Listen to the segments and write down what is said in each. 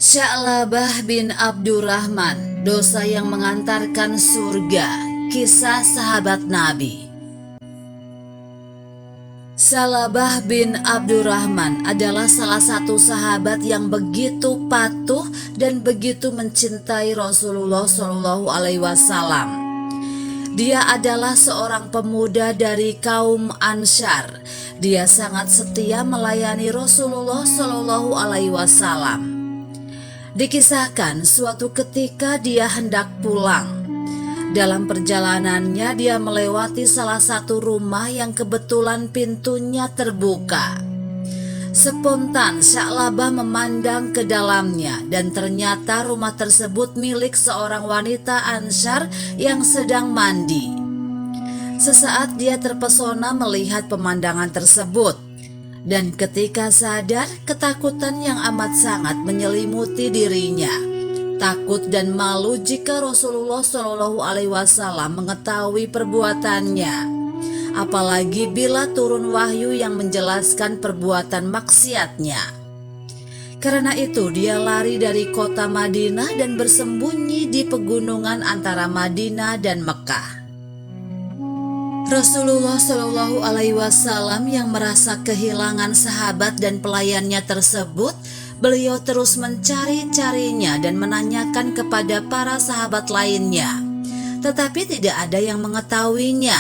Sya'labah bin Abdurrahman, dosa yang mengantarkan surga. Kisah sahabat Nabi. Sya'labah bin Abdurrahman adalah salah satu sahabat yang begitu patuh dan begitu mencintai Rasulullah SAW. Dia adalah seorang pemuda dari kaum Ansyar. Dia sangat setia melayani Rasulullah SAW. Dikisahkan suatu ketika dia hendak pulang. Dalam perjalanannya dia melewati salah satu rumah yang kebetulan pintunya terbuka. Spontan Sya'labah memandang ke dalamnya dan ternyata rumah tersebut milik seorang wanita Ansyar yang sedang mandi. Sesaat dia terpesona melihat pemandangan tersebut. Dan ketika sadar, ketakutan yang amat sangat menyelimuti dirinya. Takut dan malu jika Rasulullah SAW mengetahui perbuatannya. Apalagi bila turun wahyu yang menjelaskan perbuatan maksiatnya. Karena itu dia lari dari kota Madinah dan bersembunyi di pegunungan antara Madinah dan Mekah. Rasulullah SAW yang merasa kehilangan sahabat dan pelayannya tersebut, beliau terus mencari-carinya dan menanyakan kepada para sahabat lainnya, tetapi tidak ada yang mengetahuinya.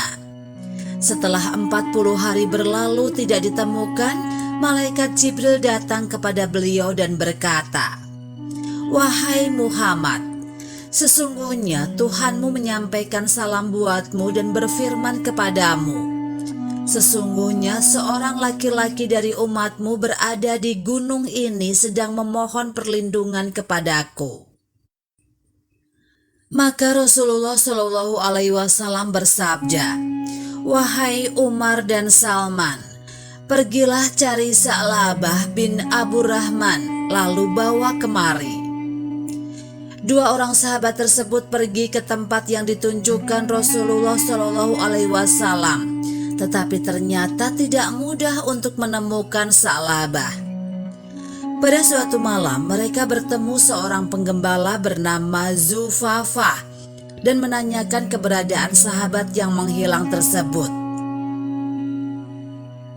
Setelah 40 hari berlalu tidak ditemukan, malaikat Jibril datang kepada beliau dan berkata, "Wahai Muhammad, sesungguhnya Tuhanmu menyampaikan salam buatmu dan berfirman kepadamu, sesungguhnya seorang laki-laki dari umatmu berada di gunung ini sedang memohon perlindungan kepadaku." Maka Rasulullah SAW bersabda, "Wahai Umar dan Salman, pergilah cari Sya'labah bin Abdurrahman, lalu bawa kemari." Dua orang sahabat tersebut pergi ke tempat yang ditunjukkan Rasulullah SAW, tetapi ternyata tidak mudah untuk menemukan Sya'labah. Pada suatu malam mereka bertemu seorang penggembala bernama Zufafah dan menanyakan keberadaan sahabat yang menghilang tersebut.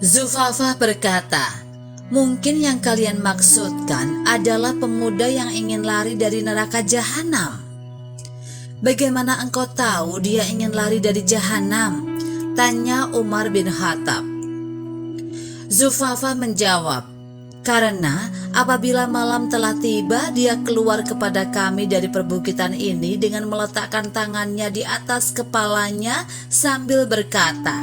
Zufafah berkata, "Mungkin yang kalian maksudkan adalah pemuda yang ingin lari dari neraka jahanam." "Bagaimana engkau tahu dia ingin lari dari jahanam?" tanya Umar bin Khattab. Zufafah menjawab, "Karena apabila malam telah tiba, dia keluar kepada kami dari perbukitan ini dengan meletakkan tangannya di atas kepalanya sambil berkata,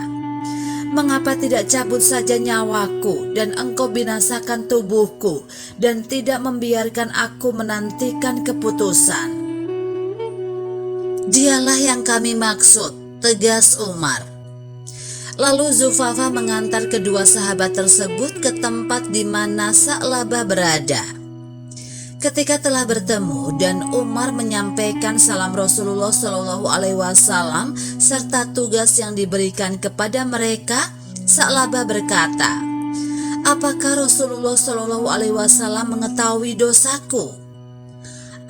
'Mengapa tidak cabut saja nyawaku dan engkau binasakan tubuhku dan tidak membiarkan aku menantikan keputusan?' Dialah yang kami maksud," tegas Umar. Lalu Zufafah mengantar kedua sahabat tersebut ke tempat di mana Sya'labah berada. Ketika telah bertemu dan Umar menyampaikan salam Rasulullah SAW serta tugas yang diberikan kepada mereka, Sya'labah berkata, "Apakah Rasulullah SAW mengetahui dosaku?"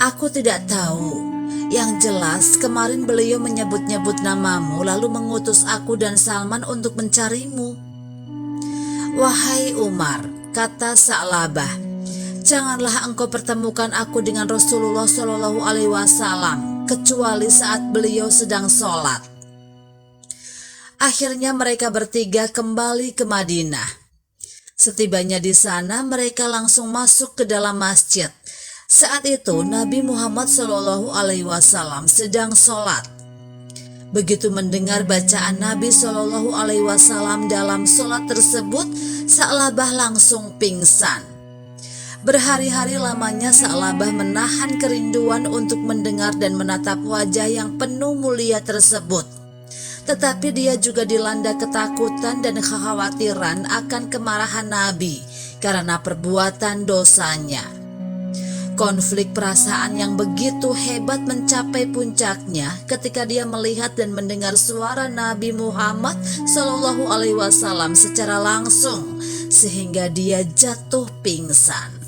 "Aku tidak tahu. Yang jelas kemarin beliau menyebut-nyebut namamu lalu mengutus aku dan Salman untuk mencarimu." "Wahai Umar," kata Sya'labah, "janganlah engkau pertemukan aku dengan Rasulullah SAW kecuali saat beliau sedang sholat." Akhirnya mereka bertiga kembali ke Madinah. Setibanya di sana mereka langsung masuk ke dalam masjid. Saat itu Nabi Muhammad SAW sedang sholat. Begitu mendengar bacaan Nabi SAW dalam sholat tersebut, Sya'labah langsung pingsan. Berhari-hari lamanya Sya'labah menahan kerinduan untuk mendengar dan menatap wajah yang penuh mulia tersebut. Tetapi dia juga dilanda ketakutan dan kekhawatiran akan kemarahan Nabi karena perbuatan dosanya. Konflik perasaan yang begitu hebat mencapai puncaknya ketika dia melihat dan mendengar suara Nabi Muhammad SAW secara langsung, sehingga dia jatuh pingsan.